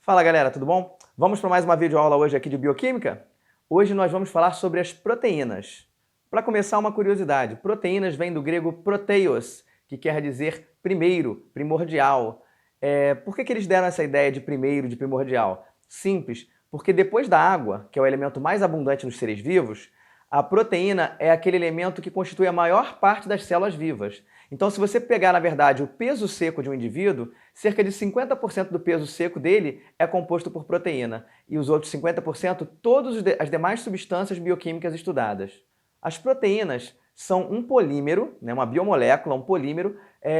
Fala galera, tudo bom? Vamos para mais uma videoaula hoje aqui de Bioquímica? Hoje nós vamos falar sobre as proteínas. Para começar, uma curiosidade, proteínas vem do grego proteios, que quer dizer primeiro, primordial. Por que eles deram essa ideia de primeiro, de primordial? Simples, porque depois da água, que é o elemento mais abundante nos seres vivos, a proteína é aquele elemento que constitui a maior parte das células vivas. Então, se você pegar, na verdade, o peso seco de um indivíduo, cerca de 50% do peso seco dele é composto por proteína, e os outros 50% todas as demais substâncias bioquímicas estudadas. As proteínas são um polímero, uma biomolécula, um polímero,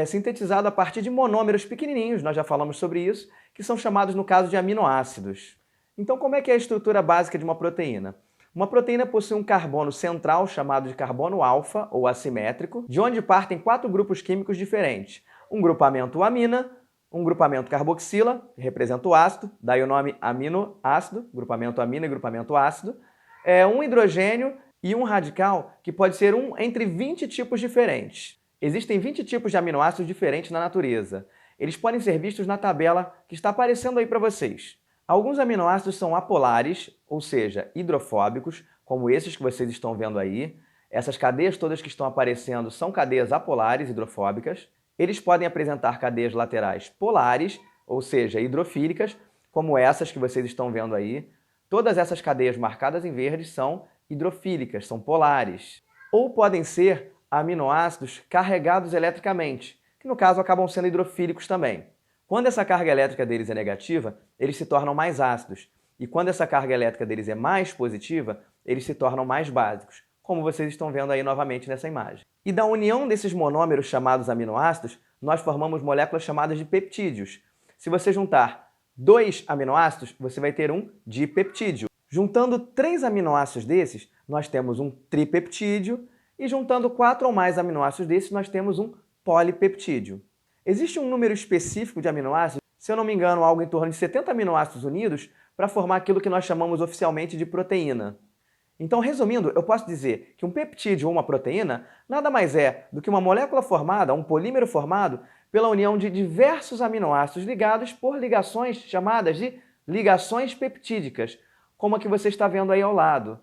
sintetizado a partir de monômeros pequenininhos, nós já falamos sobre isso, que são chamados, no caso, de aminoácidos. Então, como é que é a estrutura básica de uma proteína? Uma proteína possui um carbono central chamado de carbono alfa, ou assimétrico, de onde partem 4 grupos químicos diferentes. Um grupamento amina, um grupamento carboxila, que representa o ácido, daí o nome aminoácido, grupamento amina e grupamento ácido, um hidrogênio e um radical, que pode ser um entre 20 tipos diferentes. Existem 20 tipos de aminoácidos diferentes na natureza. Eles podem ser vistos na tabela que está aparecendo aí para vocês. Alguns aminoácidos são apolares, ou seja, hidrofóbicos, como esses que vocês estão vendo aí. Essas cadeias todas que estão aparecendo são cadeias apolares, hidrofóbicas. Eles podem apresentar cadeias laterais polares, ou seja, hidrofílicas, como essas que vocês estão vendo aí. Todas essas cadeias marcadas em verde são hidrofílicas, são polares. Ou podem ser aminoácidos carregados eletricamente, que no caso acabam sendo hidrofílicos também. Quando essa carga elétrica deles é negativa, eles se tornam mais ácidos. E quando essa carga elétrica deles é mais positiva, eles se tornam mais básicos, como vocês estão vendo aí novamente nessa imagem. E da união desses monômeros chamados aminoácidos, nós formamos moléculas chamadas de peptídeos. Se você juntar 2 aminoácidos, você vai ter um dipeptídeo. Juntando 3 aminoácidos desses, nós temos um tripeptídeo, e juntando 4 ou mais aminoácidos desses, nós temos um polipeptídeo. Existe um número específico de aminoácidos, se eu não me engano, algo em torno de 70 aminoácidos unidos, para formar aquilo que nós chamamos oficialmente de proteína. Então, resumindo, eu posso dizer que um peptídeo ou uma proteína nada mais é do que uma molécula formada, um polímero formado, pela união de diversos aminoácidos ligados por ligações chamadas de ligações peptídicas, como a que você está vendo aí ao lado.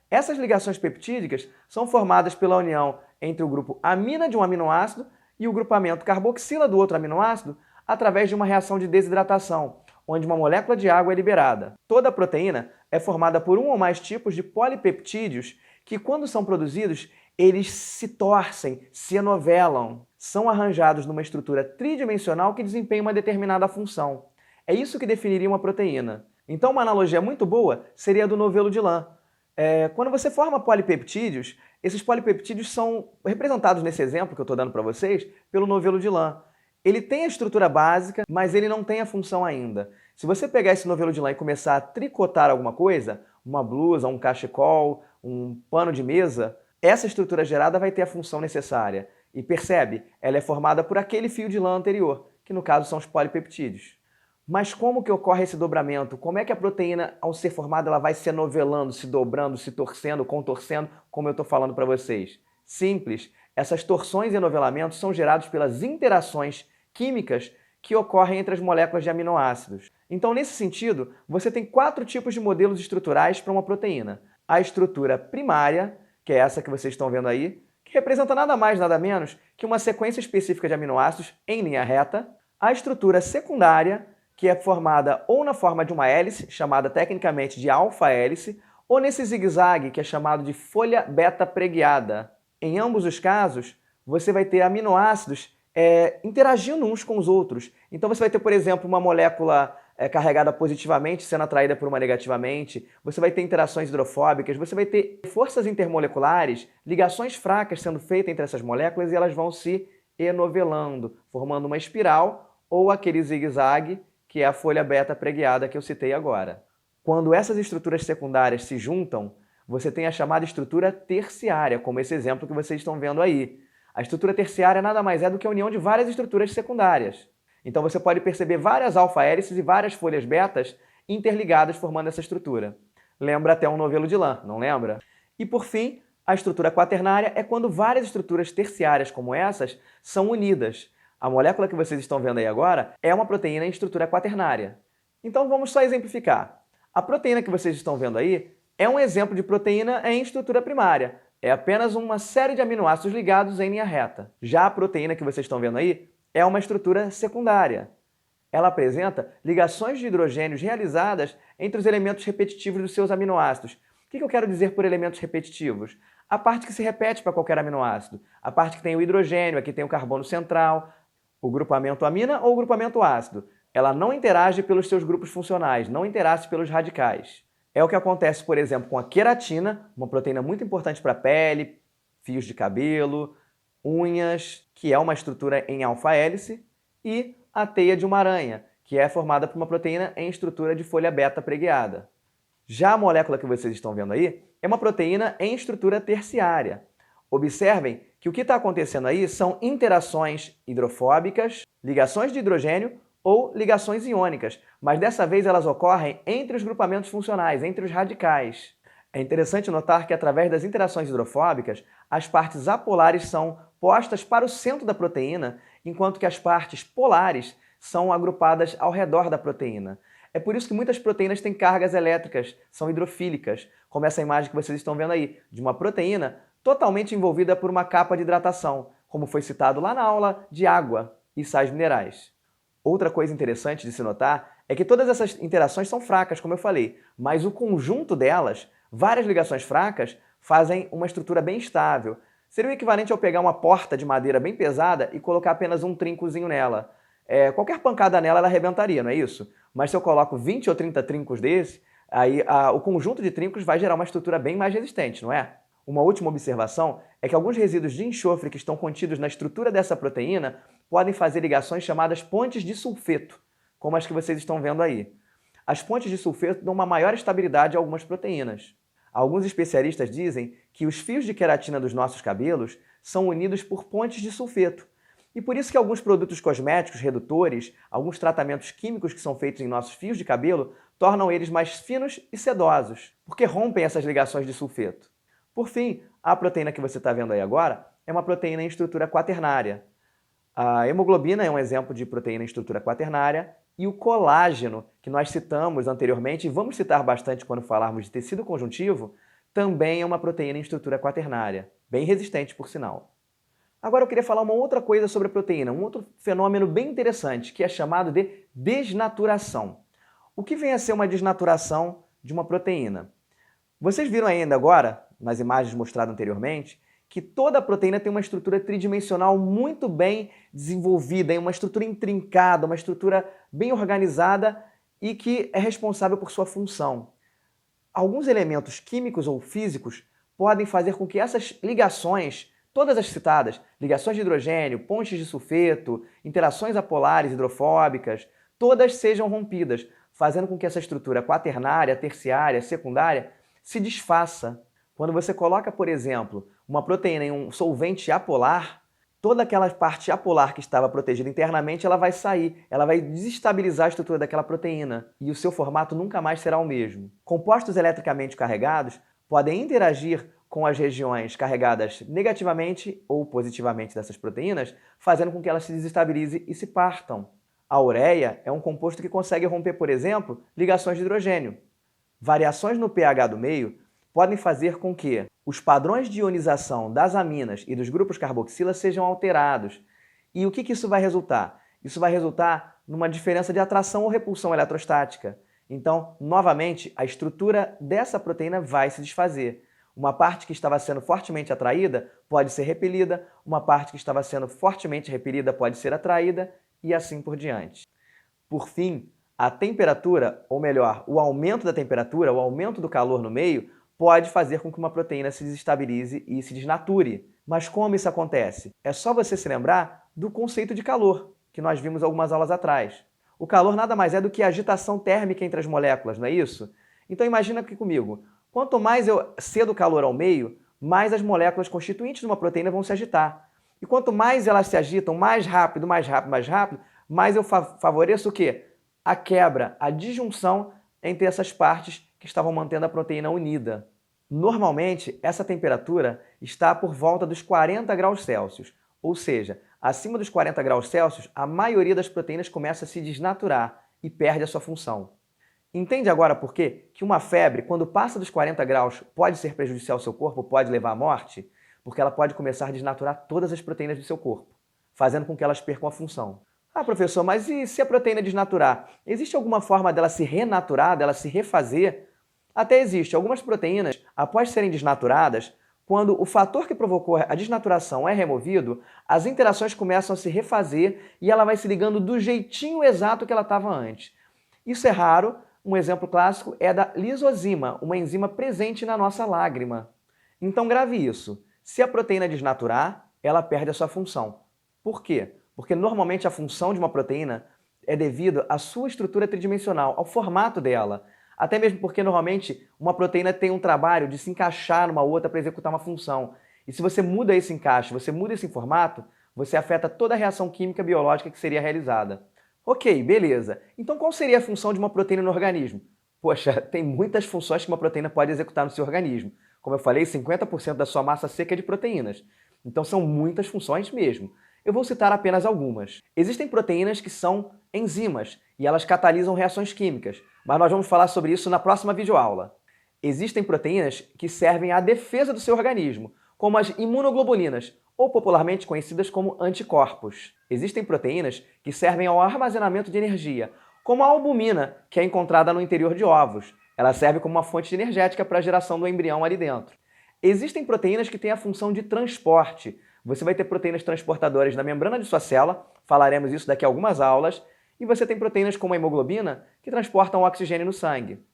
Essas ligações peptídicas são formadas pela união entre o grupo amina de um aminoácido e o grupamento carboxila do outro aminoácido através de uma reação de desidratação, onde uma molécula de água é liberada. Toda a proteína é formada por um ou mais tipos de polipeptídeos que, quando são produzidos, eles se torcem, se enovelam, são arranjados numa estrutura tridimensional que desempenha uma determinada função. É isso que definiria uma proteína. Então, uma analogia muito boa seria a do novelo de lã. Quando você forma polipeptídeos, esses polipeptídeos são representados nesse exemplo que eu estou dando para vocês pelo novelo de lã. Ele tem a estrutura básica, mas ele não tem a função ainda. Se você pegar esse novelo de lã e começar a tricotar alguma coisa, uma blusa, um cachecol, um pano de mesa, essa estrutura gerada vai ter a função necessária. E percebe, ela é formada por aquele fio de lã anterior, que no caso são os polipeptídeos. Mas como que ocorre esse dobramento? Como é que a proteína, ao ser formada, ela vai se enovelando, se dobrando, se torcendo, contorcendo, como eu estou falando para vocês? Simples. Essas torções e enovelamentos são gerados pelas interações químicas que ocorrem entre as moléculas de aminoácidos. Então, nesse sentido, você tem 4 tipos de modelos estruturais para uma proteína. A estrutura primária, que é essa que vocês estão vendo aí, que representa nada mais, nada menos que uma sequência específica de aminoácidos em linha reta. A estrutura secundária, que é formada ou na forma de uma hélice, chamada tecnicamente de alfa-hélice, ou nesse zigue-zague, que é chamado de folha beta preguiada. Em ambos os casos, você vai ter aminoácidos interagindo uns com os outros. Então você vai ter, por exemplo, uma molécula carregada positivamente sendo atraída por uma negativamente, você vai ter interações hidrofóbicas, você vai ter forças intermoleculares, ligações fracas sendo feitas entre essas moléculas e elas vão se enovelando, formando uma espiral ou aquele zigue-zague, que é a folha beta preguiada que eu citei agora. Quando essas estruturas secundárias se juntam, você tem a chamada estrutura terciária, como esse exemplo que vocês estão vendo aí. A estrutura terciária nada mais é do que a união de várias estruturas secundárias. Então você pode perceber várias alfa-hélices e várias folhas betas interligadas formando essa estrutura. Lembra até um novelo de lã, não lembra? E por fim, a estrutura quaternária é quando várias estruturas terciárias como essas são unidas. A molécula que vocês estão vendo aí agora é uma proteína em estrutura quaternária. Então vamos só exemplificar. A proteína que vocês estão vendo aí é um exemplo de proteína em estrutura primária. É apenas uma série de aminoácidos ligados em linha reta. Já a proteína que vocês estão vendo aí é uma estrutura secundária. Ela apresenta ligações de hidrogênios realizadas entre os elementos repetitivos dos seus aminoácidos. O que eu quero dizer por elementos repetitivos? A parte que se repete para qualquer aminoácido. A parte que tem o hidrogênio, aqui tem o carbono central, o grupamento amina ou o grupamento ácido. Ela não interage pelos seus grupos funcionais, não interage pelos radicais. É o que acontece, por exemplo, com a queratina, uma proteína muito importante para a pele, fios de cabelo, unhas, que é uma estrutura em alfa-hélice, e a teia de uma aranha, que é formada por uma proteína em estrutura de folha beta pregueada. Já a molécula que vocês estão vendo aí é uma proteína em estrutura terciária. Observem que o que está acontecendo aí são interações hidrofóbicas, ligações de hidrogênio ou ligações iônicas, mas dessa vez elas ocorrem entre os grupamentos funcionais, entre os radicais. É interessante notar que através das interações hidrofóbicas, as partes apolares são postas para o centro da proteína, enquanto que as partes polares são agrupadas ao redor da proteína. É por isso que muitas proteínas têm cargas elétricas, são hidrofílicas, como essa imagem que vocês estão vendo aí, de uma proteína totalmente envolvida por uma capa de hidratação, como foi citado lá na aula de água e sais minerais. Outra coisa interessante de se notar é que todas essas interações são fracas, como eu falei, mas o conjunto delas, várias ligações fracas, fazem uma estrutura bem estável. Seria o equivalente ao pegar uma porta de madeira bem pesada e colocar apenas um trincozinho nela. Qualquer pancada nela, ela arrebentaria, não é isso? Mas se eu coloco 20 ou 30 trincos desse, aí o conjunto de trincos vai gerar uma estrutura bem mais resistente, não é? Uma última observação é que alguns resíduos de enxofre que estão contidos na estrutura dessa proteína podem fazer ligações chamadas pontes de sulfeto, como as que vocês estão vendo aí. As pontes de sulfeto dão uma maior estabilidade a algumas proteínas. Alguns especialistas dizem que os fios de queratina dos nossos cabelos são unidos por pontes de sulfeto. E por isso que alguns produtos cosméticos redutores, alguns tratamentos químicos que são feitos em nossos fios de cabelo, tornam eles mais finos e sedosos, porque rompem essas ligações de sulfeto. Por fim, a proteína que você está vendo aí agora é uma proteína em estrutura quaternária. A hemoglobina é um exemplo de proteína em estrutura quaternária e o colágeno, que nós citamos anteriormente e vamos citar bastante quando falarmos de tecido conjuntivo, também é uma proteína em estrutura quaternária, bem resistente, por sinal. Agora eu queria falar uma outra coisa sobre a proteína, um outro fenômeno bem interessante, que é chamado de desnaturação. O que vem a ser uma desnaturação de uma proteína? Vocês viram ainda agora, nas imagens mostradas anteriormente, que toda proteína tem uma estrutura tridimensional muito bem desenvolvida, uma estrutura intrincada, uma estrutura bem organizada e que é responsável por sua função. Alguns elementos químicos ou físicos podem fazer com que essas ligações, todas as citadas, ligações de hidrogênio, pontes de sulfeto, interações apolares hidrofóbicas, todas sejam rompidas, fazendo com que essa estrutura quaternária, terciária, secundária se desfaça. Quando você coloca, por exemplo, uma proteína em um solvente apolar, toda aquela parte apolar que estava protegida internamente, ela vai sair, ela vai desestabilizar a estrutura daquela proteína e o seu formato nunca mais será o mesmo. Compostos eletricamente carregados podem interagir com as regiões carregadas negativamente ou positivamente dessas proteínas, fazendo com que elas se desestabilizem e se partam. A ureia é um composto que consegue romper, por exemplo, ligações de hidrogênio. Variações no pH do meio podem fazer com que os padrões de ionização das aminas e dos grupos carboxila sejam alterados. E o que isso vai resultar? Isso vai resultar numa diferença de atração ou repulsão eletrostática. Então, novamente, a estrutura dessa proteína vai se desfazer. Uma parte que estava sendo fortemente atraída pode ser repelida, uma parte que estava sendo fortemente repelida pode ser atraída e assim por diante. Por fim, a temperatura, ou melhor, o aumento da temperatura, o aumento do calor no meio, pode fazer com que uma proteína se desestabilize e se desnature. Mas como isso acontece? É só você se lembrar do conceito de calor, que nós vimos algumas aulas atrás. O calor nada mais é do que a agitação térmica entre as moléculas, não é isso? Então imagina aqui comigo, quanto mais eu cedo calor ao meio, mais as moléculas constituintes de uma proteína vão se agitar. E quanto mais elas se agitam, mais rápido, mais rápido, mais rápido, mais eu favoreço o quê? A quebra, a disjunção entre essas partes que estavam mantendo a proteína unida. Normalmente, essa temperatura está por volta dos 40 graus Celsius, ou seja, acima dos 40 graus Celsius, a maioria das proteínas começa a se desnaturar e perde a sua função. Entende agora por quê? Que uma febre, quando passa dos 40 graus, pode ser prejudicial ao seu corpo, pode levar à morte? Porque ela pode começar a desnaturar todas as proteínas do seu corpo, fazendo com que elas percam a função. Ah, professor, mas e se a proteína desnaturar? Existe alguma forma dela se renaturar, dela se refazer? Até existe. Algumas proteínas, após serem desnaturadas, quando o fator que provocou a desnaturação é removido, as interações começam a se refazer e ela vai se ligando do jeitinho exato que ela estava antes. Isso é raro. Um exemplo clássico é da lisozima, uma enzima presente na nossa lágrima. Então grave isso. Se a proteína desnaturar, ela perde a sua função. Por quê? Porque normalmente a função de uma proteína é devido à sua estrutura tridimensional, ao formato dela. Até mesmo porque normalmente uma proteína tem um trabalho de se encaixar numa outra para executar uma função. E se você muda esse encaixe, você muda esse formato, você afeta toda a reação química biológica que seria realizada. Ok, beleza. Então qual seria a função de uma proteína no organismo? Poxa, tem muitas funções que uma proteína pode executar no seu organismo. Como eu falei, 50% da sua massa seca é de proteínas. Então são muitas funções mesmo. Eu vou citar apenas algumas. Existem proteínas que são enzimas e elas catalisam reações químicas, mas nós vamos falar sobre isso na próxima videoaula. Existem proteínas que servem à defesa do seu organismo, como as imunoglobulinas, ou popularmente conhecidas como anticorpos. Existem proteínas que servem ao armazenamento de energia, como a albumina, que é encontrada no interior de ovos. Ela serve como uma fonte energética para a geração do embrião ali dentro. Existem proteínas que têm a função de transporte. Você vai ter proteínas transportadoras na membrana de sua célula, falaremos isso daqui a algumas aulas, e você tem proteínas como a hemoglobina, que transportam o oxigênio no sangue.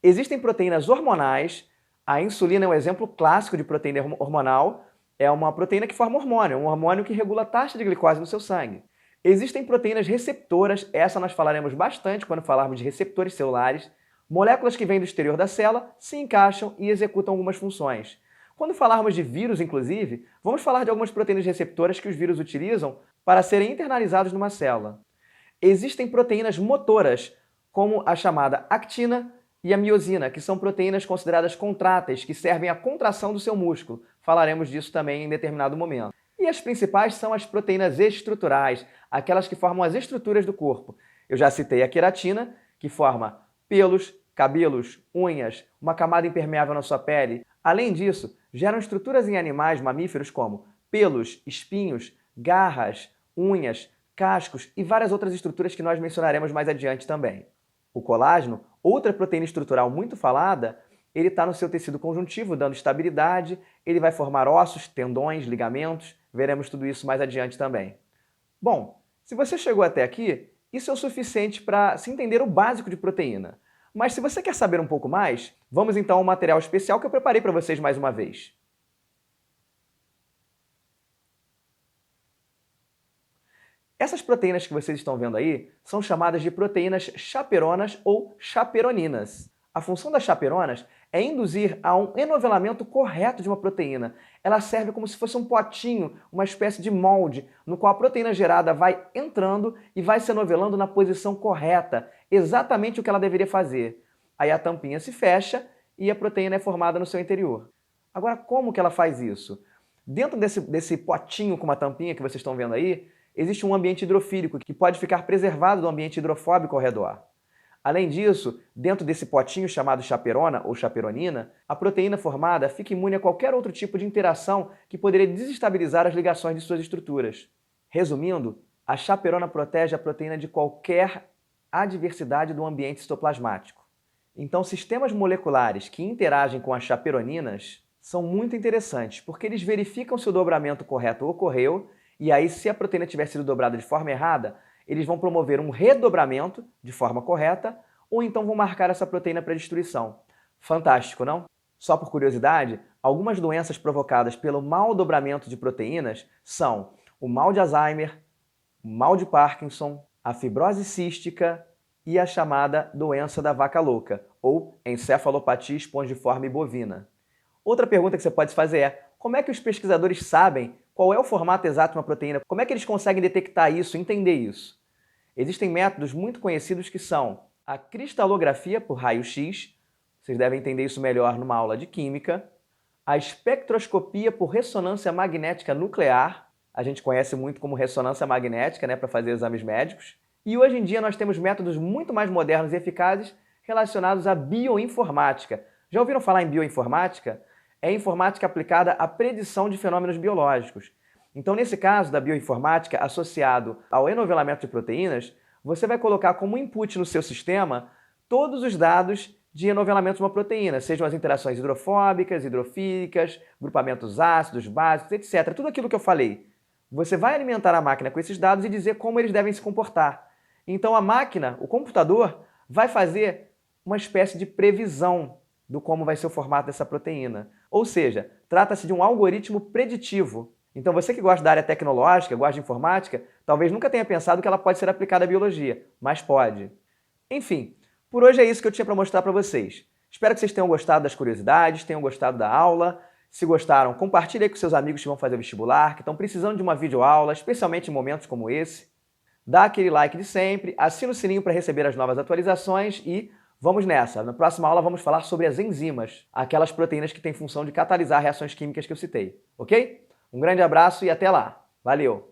Existem proteínas hormonais. A insulina é um exemplo clássico de proteína hormonal. É uma proteína que forma hormônio, um hormônio que regula a taxa de glicose no seu sangue. Existem proteínas receptoras, essa nós falaremos bastante quando falarmos de receptores celulares, moléculas que vêm do exterior da célula, se encaixam e executam algumas funções. Quando falarmos de vírus, inclusive, vamos falar de algumas proteínas receptoras que os vírus utilizam para serem internalizados numa célula. Existem proteínas motoras, como a chamada actina e a miosina, que são proteínas consideradas contráteis, que servem à contração do seu músculo. Falaremos disso também em determinado momento. E as principais são as proteínas estruturais, aquelas que formam as estruturas do corpo. Eu já citei a queratina, que forma pelos, cabelos, unhas, uma camada impermeável na sua pele. Além disso, geram estruturas em animais mamíferos como pelos, espinhos, garras, unhas, cascos e várias outras estruturas que nós mencionaremos mais adiante também. O colágeno, outra proteína estrutural muito falada, ele está no seu tecido conjuntivo, dando estabilidade, ele vai formar ossos, tendões, ligamentos, veremos tudo isso mais adiante também. Bom, se você chegou até aqui, isso é o suficiente para se entender o básico de proteína. Mas se você quer saber um pouco mais, vamos então ao material especial que eu preparei para vocês mais uma vez. Essas proteínas que vocês estão vendo aí são chamadas de proteínas chaperonas ou chaperoninas. A função das chaperonas é induzir a um enovelamento correto de uma proteína. Ela serve como se fosse um potinho, uma espécie de molde, no qual a proteína gerada vai entrando e vai se enovelando na posição correta, exatamente o que ela deveria fazer. Aí a tampinha se fecha e a proteína é formada no seu interior. Agora, como que ela faz isso? Dentro desse potinho com uma tampinha que vocês estão vendo aí, existe um ambiente hidrofílico que pode ficar preservado do ambiente hidrofóbico ao redor. Além disso, dentro desse potinho chamado chaperona ou chaperonina, a proteína formada fica imune a qualquer outro tipo de interação que poderia desestabilizar as ligações de suas estruturas. Resumindo, a chaperona protege a proteína de qualquer adversidade do ambiente citoplasmático. Então, sistemas moleculares que interagem com as chaperoninas são muito interessantes, porque eles verificam se o dobramento correto ocorreu, e aí, se a proteína tiver sido dobrada de forma errada, eles vão promover um redobramento de forma correta, ou então vão marcar essa proteína para destruição. Fantástico, não? Só por curiosidade, algumas doenças provocadas pelo mau dobramento de proteínas são o mal de Alzheimer, o mal de Parkinson, a fibrose cística e a chamada doença da vaca louca, ou encefalopatia espongiforme bovina. Outra pergunta que você pode fazer é: como é que os pesquisadores sabem qual é o formato exato de uma proteína? Como é que eles conseguem detectar isso, entender isso? Existem métodos muito conhecidos que são a cristalografia por raio-x, vocês devem entender isso melhor numa aula de química, a espectroscopia por ressonância magnética nuclear, a gente conhece muito como ressonância magnética, para fazer exames médicos, E hoje em dia nós temos métodos muito mais modernos e eficazes relacionados à bioinformática. Já ouviram falar em bioinformática? É informática aplicada à predição de fenômenos biológicos. Então, nesse caso da bioinformática associado ao enovelamento de proteínas, você vai colocar como input no seu sistema todos os dados de enovelamento de uma proteína, sejam as interações hidrofóbicas, hidrofílicas, grupamentos ácidos, básicos, etc. Tudo aquilo que eu falei. Você vai alimentar a máquina com esses dados e dizer como eles devem se comportar. Então a máquina, o computador, vai fazer uma espécie de previsão do como vai ser o formato dessa proteína. Ou seja, trata-se de um algoritmo preditivo. Então você que gosta da área tecnológica, gosta de informática, talvez nunca tenha pensado que ela pode ser aplicada à biologia, mas pode. Enfim, por hoje é isso que eu tinha para mostrar para vocês. Espero que vocês tenham gostado das curiosidades, tenham gostado da aula. Se gostaram, compartilhe aí com seus amigos que vão fazer o vestibular, que estão precisando de uma videoaula, especialmente em momentos como esse. Dá aquele like de sempre, assina o sininho para receber as novas atualizações e vamos nessa! Na próxima aula vamos falar sobre as enzimas, aquelas proteínas que têm função de catalisar reações químicas que eu citei, ok? Um grande abraço e até lá! Valeu!